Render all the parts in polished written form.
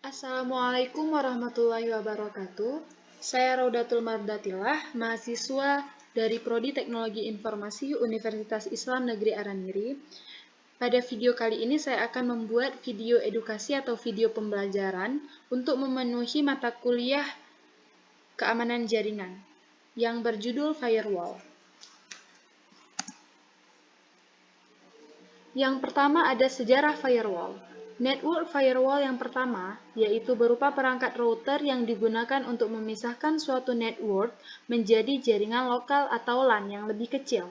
Assalamualaikum warahmatullahi wabarakatuh. Saya Raudatul Mardatilah, mahasiswa dari Prodi Teknologi Informasi Universitas Islam Negeri Araniri. Pada video kali ini saya akan membuat video edukasi atau video pembelajaran untuk memenuhi mata kuliah keamanan jaringan yang berjudul Firewall. Yang pertama ada sejarah firewall. Network firewall yang pertama, yaitu berupa perangkat router yang digunakan untuk memisahkan suatu network menjadi jaringan lokal atau LAN yang lebih kecil.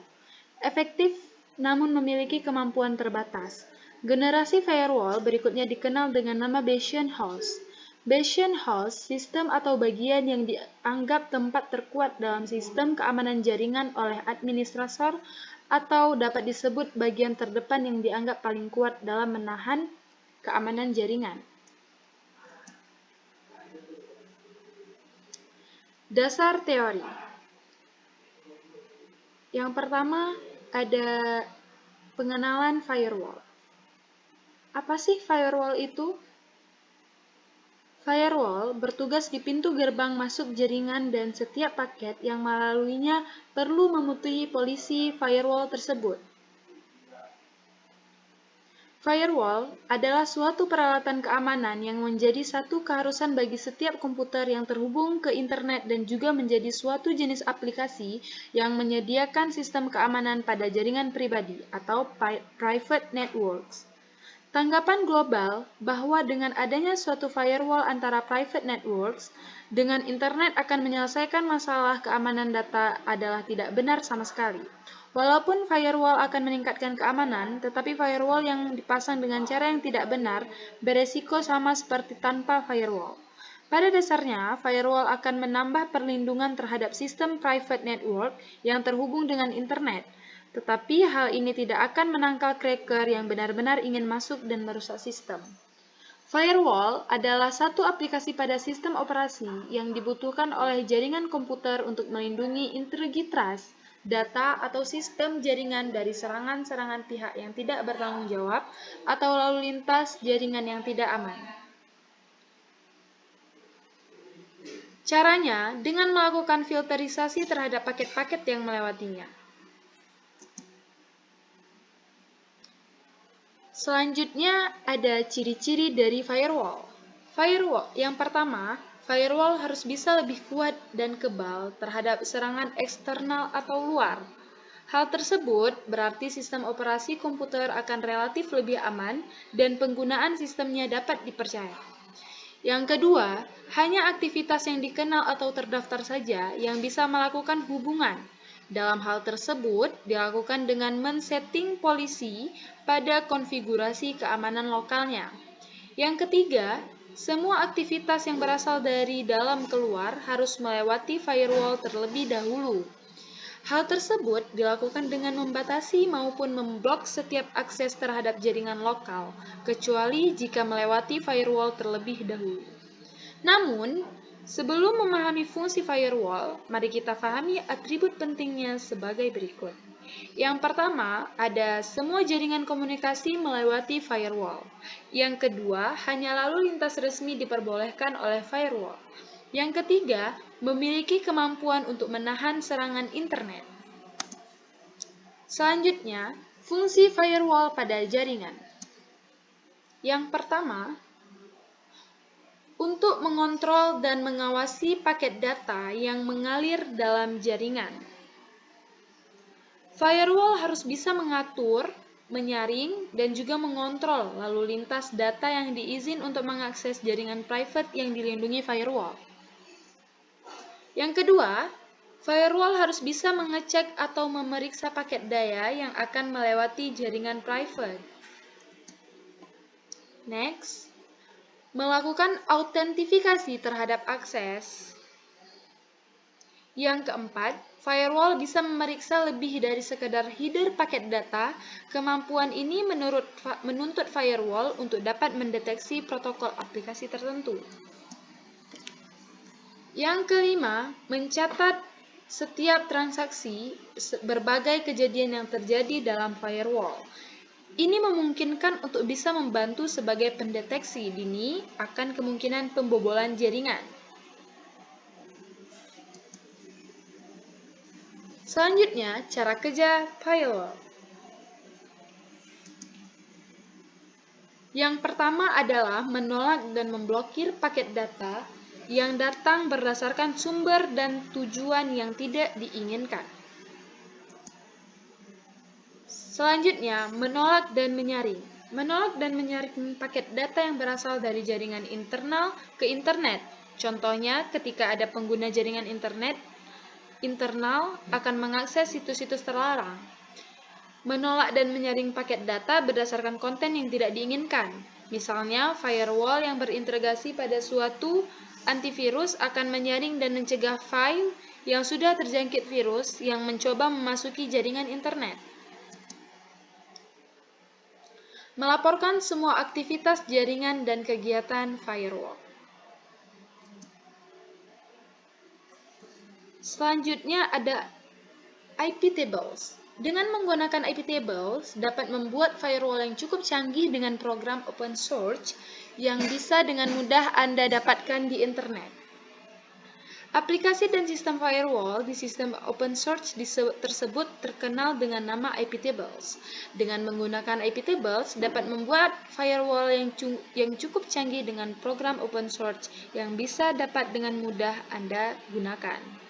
Efektif, namun memiliki kemampuan terbatas. Generasi firewall berikutnya dikenal dengan nama Bayesian host. Bayesian host, sistem atau bagian yang dianggap tempat terkuat dalam sistem keamanan jaringan oleh administrator atau dapat disebut bagian terdepan yang dianggap paling kuat dalam menahan keamanan jaringan. Dasar teori. Yang pertama ada pengenalan firewall. Apa sih firewall itu? Firewall bertugas di pintu gerbang masuk jaringan dan setiap paket yang melaluinya perlu mematuhi polisi firewall tersebut. Firewall adalah suatu peralatan keamanan yang menjadi satu keharusan bagi setiap komputer yang terhubung ke internet dan juga menjadi suatu jenis aplikasi yang menyediakan sistem keamanan pada jaringan pribadi atau private networks. Tanggapan global bahwa dengan adanya suatu firewall antara private networks dengan internet akan menyelesaikan masalah keamanan data adalah tidak benar sama sekali. Walaupun firewall akan meningkatkan keamanan, tetapi firewall yang dipasang dengan cara yang tidak benar beresiko sama seperti tanpa firewall. Pada dasarnya, firewall akan menambah perlindungan terhadap sistem private network yang terhubung dengan internet. Tetapi hal ini tidak akan menangkal cracker yang benar-benar ingin masuk dan merusak sistem. Firewall adalah satu aplikasi pada sistem operasi yang dibutuhkan oleh jaringan komputer untuk melindungi integritas data atau sistem jaringan dari serangan-serangan pihak yang tidak bertanggung jawab atau lalu lintas jaringan yang tidak aman. Caranya dengan melakukan filterisasi terhadap paket-paket yang melewatinya. Selanjutnya ada ciri-ciri dari firewall. Firewall yang pertama, firewall harus bisa lebih kuat dan kebal terhadap serangan eksternal atau luar. Hal tersebut berarti sistem operasi komputer akan relatif lebih aman dan penggunaan sistemnya dapat dipercaya. Yang kedua, hanya aktivitas yang dikenal atau terdaftar saja yang bisa melakukan hubungan. Dalam hal tersebut, dilakukan dengan men-setting polisi pada konfigurasi keamanan lokalnya. Yang ketiga, semua aktivitas yang berasal dari dalam keluar harus melewati firewall terlebih dahulu. Hal tersebut dilakukan dengan membatasi maupun memblok setiap akses terhadap jaringan lokal, kecuali jika melewati firewall terlebih dahulu. Namun, sebelum memahami fungsi firewall, mari kita pahami atribut pentingnya sebagai berikut. Yang pertama, ada semua jaringan komunikasi melewati firewall. Yang kedua, hanya lalu lintas resmi diperbolehkan oleh firewall. Yang ketiga, memiliki kemampuan untuk menahan serangan internet. Selanjutnya, fungsi firewall pada jaringan. Yang pertama, untuk mengontrol dan mengawasi paket data yang mengalir dalam jaringan. Firewall harus bisa mengatur, menyaring, dan juga mengontrol lalu lintas data yang diizin untuk mengakses jaringan private yang dilindungi firewall. Yang kedua, firewall harus bisa mengecek atau memeriksa paket daya yang akan melewati jaringan private. Next, melakukan autentifikasi terhadap akses. Yang keempat, firewall bisa memeriksa lebih dari sekedar header paket data. Kemampuan ini menuntut firewall untuk dapat mendeteksi protokol aplikasi tertentu. Yang kelima, mencatat setiap transaksi berbagai kejadian yang terjadi dalam firewall. Ini memungkinkan untuk bisa membantu sebagai pendeteksi dini akan kemungkinan pembobolan jaringan. Selanjutnya, cara kerja firewall. Yang pertama adalah menolak dan memblokir paket data yang datang berdasarkan sumber dan tujuan yang tidak diinginkan. Selanjutnya, menolak dan menyaring. Menolak dan menyaring paket data yang berasal dari jaringan internal ke internet. Contohnya, ketika ada pengguna jaringan internet internal akan mengakses situs-situs terlarang. Menolak dan menyaring paket data berdasarkan konten yang tidak diinginkan. Misalnya, firewall yang berintegrasi pada suatu antivirus akan menyaring dan mencegah file yang sudah terjangkit virus yang mencoba memasuki jaringan internet. Melaporkan semua aktivitas jaringan dan kegiatan firewall. Selanjutnya ada IP tables. Dengan menggunakan IP tables dapat membuat firewall yang cukup canggih dengan program open source yang bisa dengan mudah Anda dapatkan di internet. Aplikasi dan sistem firewall di sistem open source tersebut terkenal dengan nama IP tables. Dengan menggunakan IP tables dapat membuat firewall yang cukup canggih dengan program open source yang bisa dapat dengan mudah Anda gunakan.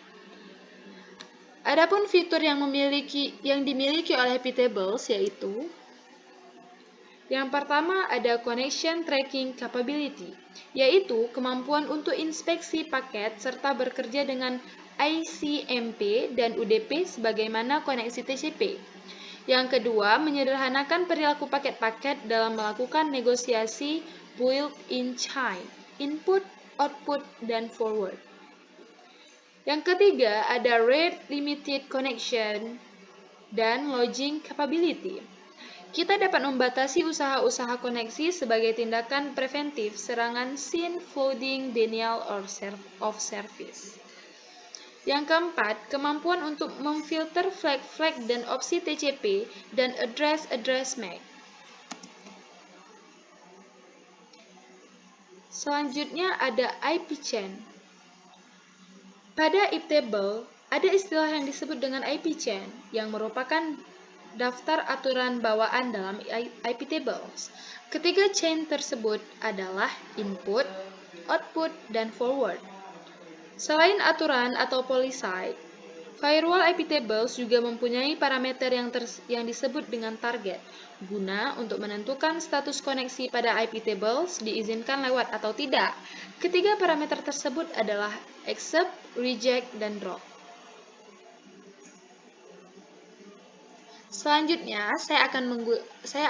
Adapun fitur yang dimiliki oleh IP tables yaitu yang pertama ada connection tracking capability, yaitu kemampuan untuk inspeksi paket serta bekerja dengan ICMP dan UDP sebagaimana koneksi TCP. Yang kedua, menyederhanakan perilaku paket-paket dalam melakukan negosiasi built-in chain, input, output, dan forward. Yang ketiga, ada rate limited connection dan logging capability. Kita dapat membatasi usaha-usaha koneksi sebagai tindakan preventif serangan SYN, flooding, denial of service. Yang keempat, kemampuan untuk memfilter flag-flag dan opsi TCP dan address MAC. Selanjutnya ada IP chain. Pada IP table, ada istilah yang disebut dengan IP chain yang merupakan daftar aturan bawaan dalam IP tables. Ketiga chain tersebut adalah input, output, dan forward. Selain aturan atau policy, firewall IP tables juga mempunyai parameter yang disebut dengan target, guna untuk menentukan status koneksi pada IP tables diizinkan lewat atau tidak. Ketiga parameter tersebut adalah accept, reject, dan drop. Selanjutnya, saya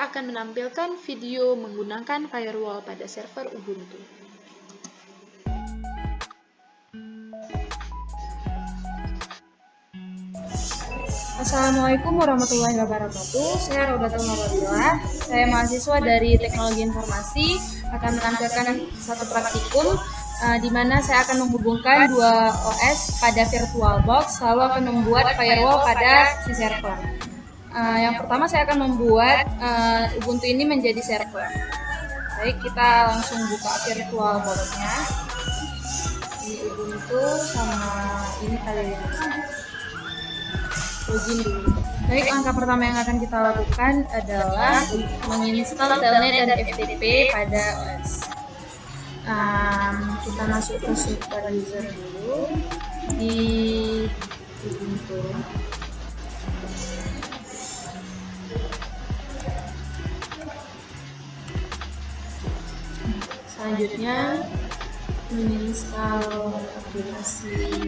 akan menampilkan video menggunakan firewall pada server Ubuntu. Assalamualaikum warahmatullahi wabarakatuh. Saya Rodatul Marwadillah. Saya mahasiswa dari Teknologi Informasi akan menampilkan satu praktikum di mana saya akan menghubungkan dua OS pada VirtualBox lalu akan membuat firewall pada si server. Yang pertama saya akan membuat Ubuntu ini menjadi server. Baik, kita langsung buka VirtualBox-nya di Ubuntu sama ini kali ini. Login dulu. Baik, langkah pertama yang akan kita lakukan adalah menginstal telnet dan FTP pada OS. Kita masuk ke supervisor dulu di Ubuntu. Selanjutnya menginstal aplikasi,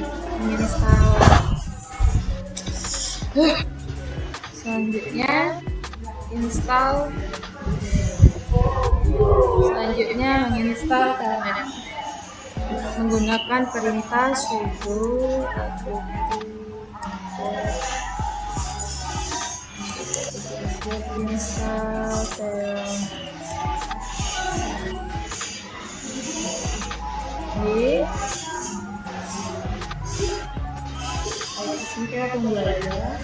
menginstal telnet menggunakan perintah sudo install telnet. Kita tunggu aja.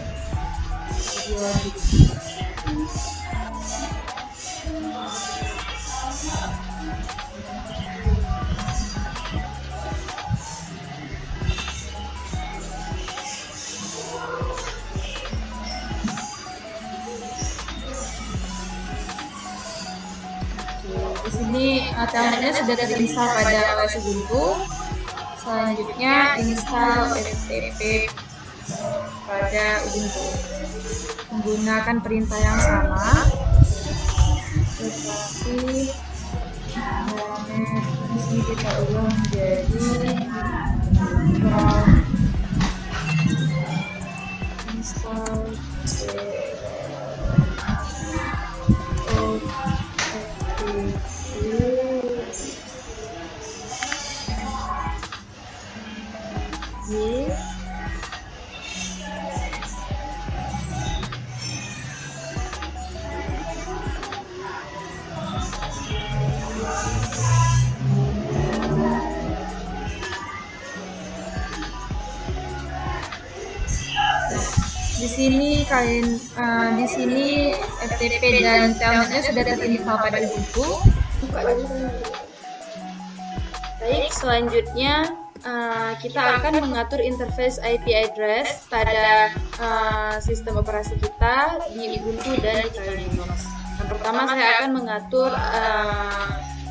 Di sini telnetnya sudah terinstall pada OS Ubuntu. Selanjutnya install FTP pada Ubuntu menggunakan perintah yang sama, tetapi di sini kita ubah menjadi install di sini FTP dan telnetnya sudah terinstall pada Ubuntu. Baik, selanjutnya kita akan mengatur interface IP address pada sistem operasi kita di Ubuntu dan di Kali Linux. Yang pertama saya akan mengatur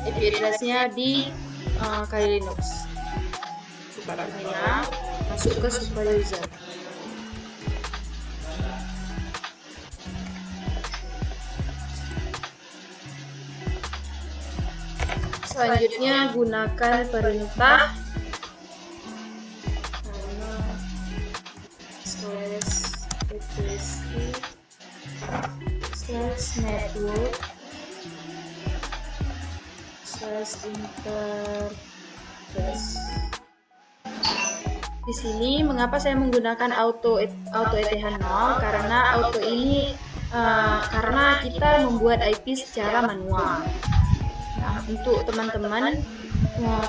IP address-nya di Kali Linux. Buka terminal, masuk ke super user. Selanjutnya gunakan perintah /network/interface. Di sini mengapa saya menggunakan auto ETH 0? Karena auto ini karena kita membuat IP secara manual. Nah, untuk teman-teman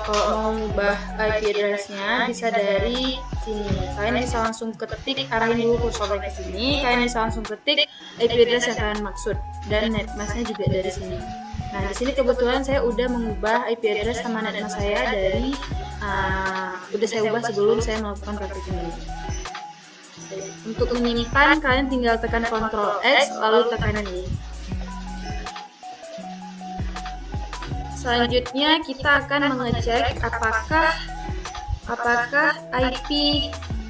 kalau mau mengubah IP address-nya bisa dari sini. Kalian bisa langsung ketik, arahin dulu kursornya ke sini. Kalian bisa langsung ketik IP address yang kalian maksud dan netmask-nya juga dari sini. Nah, di sini kebetulan saya udah mengubah IP address sama netmask saya dari udah saya ubah sebelum saya melakukan praktik ini. Untuk menyimpan, kalian tinggal tekan Ctrl X lalu tekan ini. Selanjutnya kita akan mengecek apakah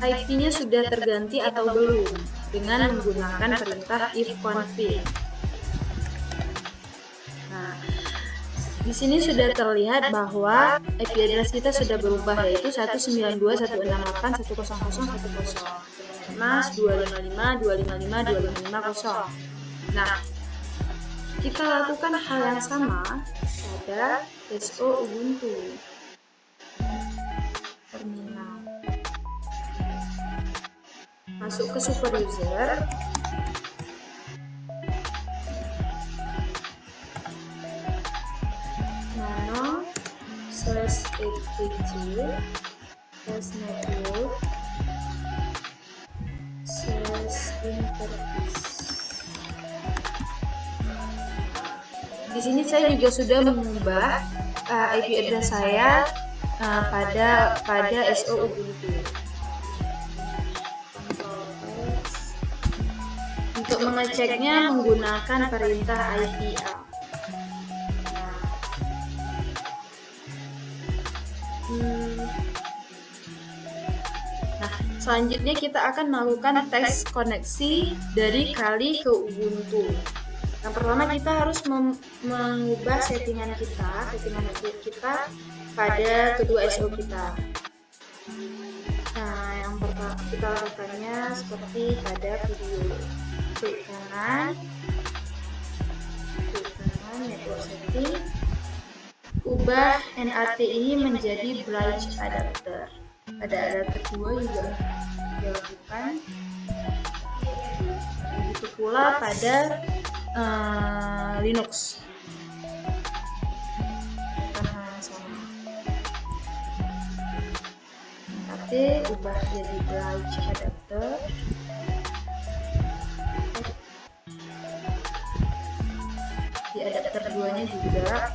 IP-nya sudah terganti atau belum dengan menggunakan perintah ifconfig. Nah, di sini sudah terlihat bahwa IP address kita sudah berubah, yaitu 192.168.100.1.0 mas 255.255.255.0. Nah, kita lakukan hal yang sama pada SO Ubuntu. Terminal. Masuk ke super user. Nano /network/interface. Di sini saya juga sudah mengubah IP address saya pada SO Ubuntu. Untuk mengeceknya menggunakan perintah IPA. Nah, selanjutnya kita akan melakukan tes koneksi dari Kali ke Ubuntu. Yang pertama kita harus mengubah settingan kita pada kedua SO kita. Nah, yang pertama kita lakukannya seperti pada video. Klik kanan, network setting, ubah NAT ini menjadi bridge adapter. Pada adapter 2 juga dilakukan. Begitu pula pada Linux. NAT ubah jadi bridge adapter. Di adapter 2-nya juga.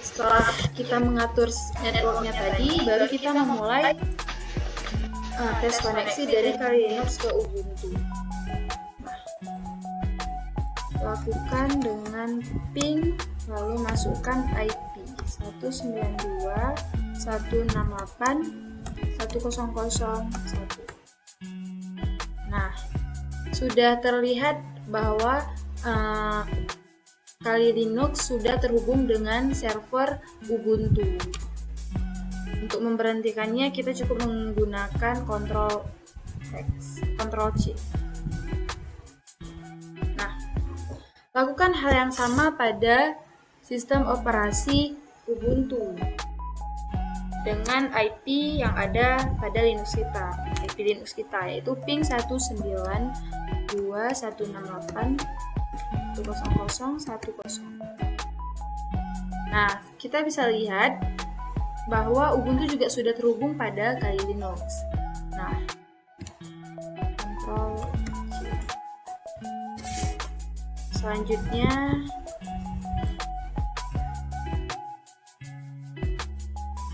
Setelah kita mengatur networknya tadi, baru kita memulai tes koneksi dari Kali Linux ke Ubuntu. lakukan dengan ping lalu masukkan IP 192.168.1001. Nah, sudah terlihat bahwa Kali Linux sudah terhubung dengan server Ubuntu. Untuk memberhentikannya kita cukup menggunakan Ctrl C. Nah, lakukan hal yang sama pada sistem operasi Ubuntu dengan IP yang ada pada Linux kita, IP Linux kita, yaitu ping 192.168.10.10. Nah, kita bisa lihat bahwa Ubuntu juga sudah terhubung pada Kali Linux. Nah, Ctrl C. Selanjutnya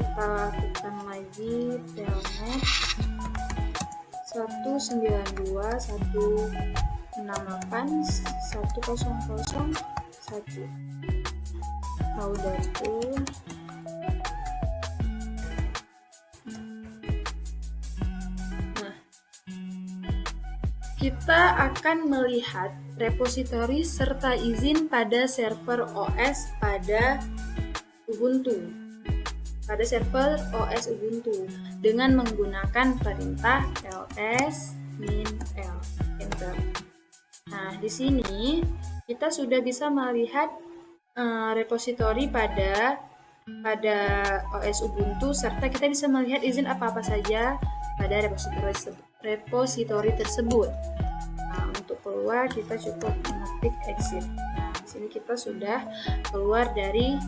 kita lakukan lagi telnet 192.168.10.01. Laudatur. Nah, kita akan melihat repositori serta izin pada server OS pada Ubuntu. Pada server OS Ubuntu dengan menggunakan perintah ls -l enter. Nah, di sini kita sudah bisa melihat repositori pada OS Ubuntu serta kita bisa melihat izin apa-apa saja pada repositori tersebut. Nah, untuk keluar kita cukup mengetik exit. Nah, di sini kita sudah keluar dari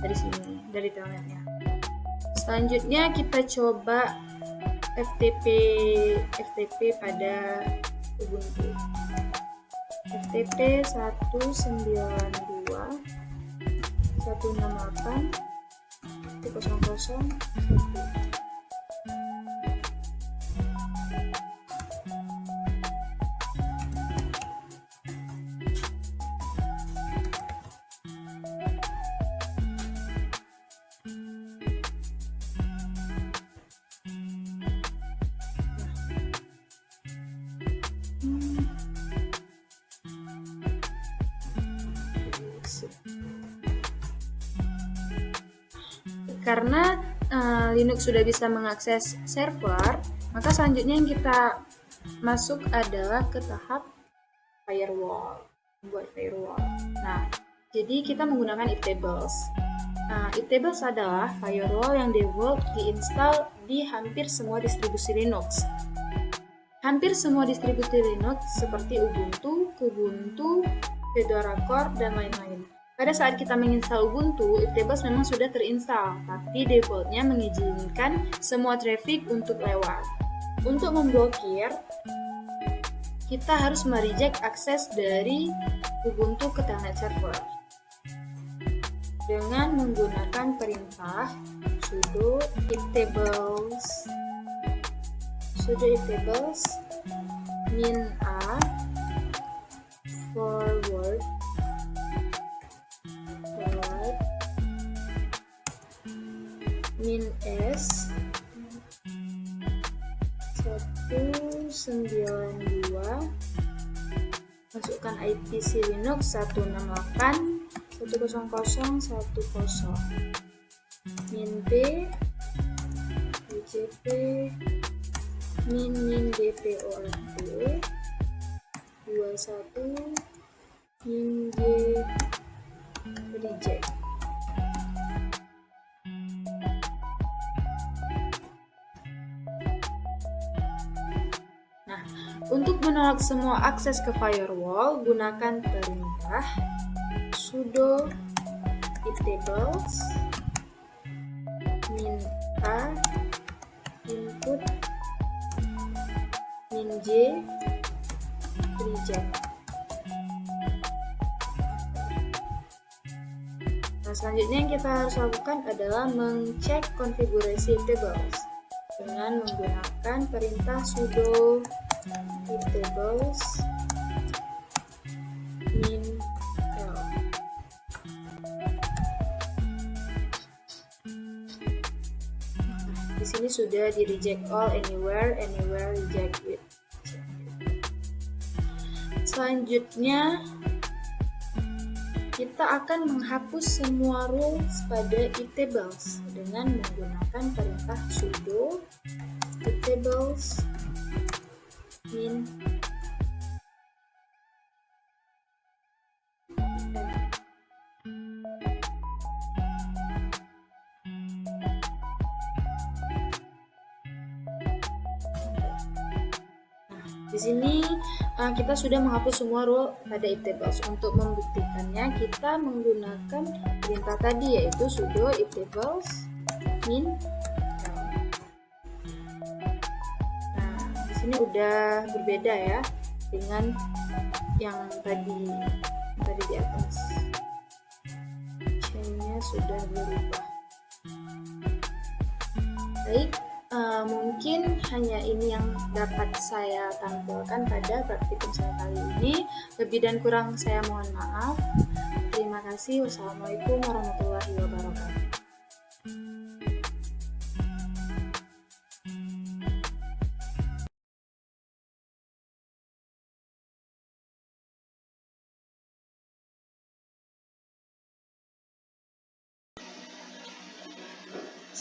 sini, dari telnetnya. Selanjutnya kita coba FTP pada Ubuntu. FTP 192.168.10.01. Karena Linux sudah bisa mengakses server, maka selanjutnya yang kita masuk adalah ke tahap firewall, membuat firewall. Nah, jadi kita menggunakan iptables. Nah, iptables adalah firewall yang default diinstal di hampir semua distribusi Linux. Hampir semua distribusi Linux seperti Ubuntu, Kubuntu, Fedora Core, dan lain-lain. Pada saat kita menginstal Ubuntu, iptables memang sudah terinstall, tapi defaultnya mengizinkan semua traffic untuk lewat. Untuk memblokir, kita harus mereject akses dari Ubuntu ke telnet server dengan menggunakan perintah sudo iptables -a forward -s 192, masukkan IPC Linux 168.100.10, -p bjp -dport 21 -g reject. Untuk menolak semua akses ke firewall, gunakan perintah sudo iptables -a input -j reject. Nah, selanjutnya yang kita harus lakukan adalah mengcek konfigurasi iptables dengan dengan menggunakan perintah sudo iftables min l. Di sini sudah di reject all, anywhere reject with. Selanjutnya kita akan menghapus semua rules pada iftables dengan menggunakan perintah sudo iftables min Di sini kita sudah menghapus semua rule pada iftables. Untuk membuktikannya, kita menggunakan perintah tadi, yaitu sudo iftables min l. Nah, di sini udah berbeda ya dengan yang tadi di atas. Chainnya sudah berubah. Baik. Mungkin hanya ini yang dapat saya tampilkan pada praktikum saya kali ini. Lebih dan kurang saya mohon maaf. Terima kasih. Wassalamualaikum warahmatullahi wabarakatuh.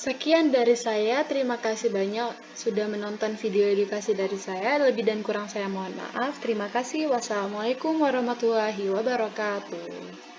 Sekian dari saya, terima kasih banyak sudah menonton video edukasi dari saya. Lebih dan kurang saya mohon maaf. Terima kasih. Wassalamualaikum warahmatullahi wabarakatuh.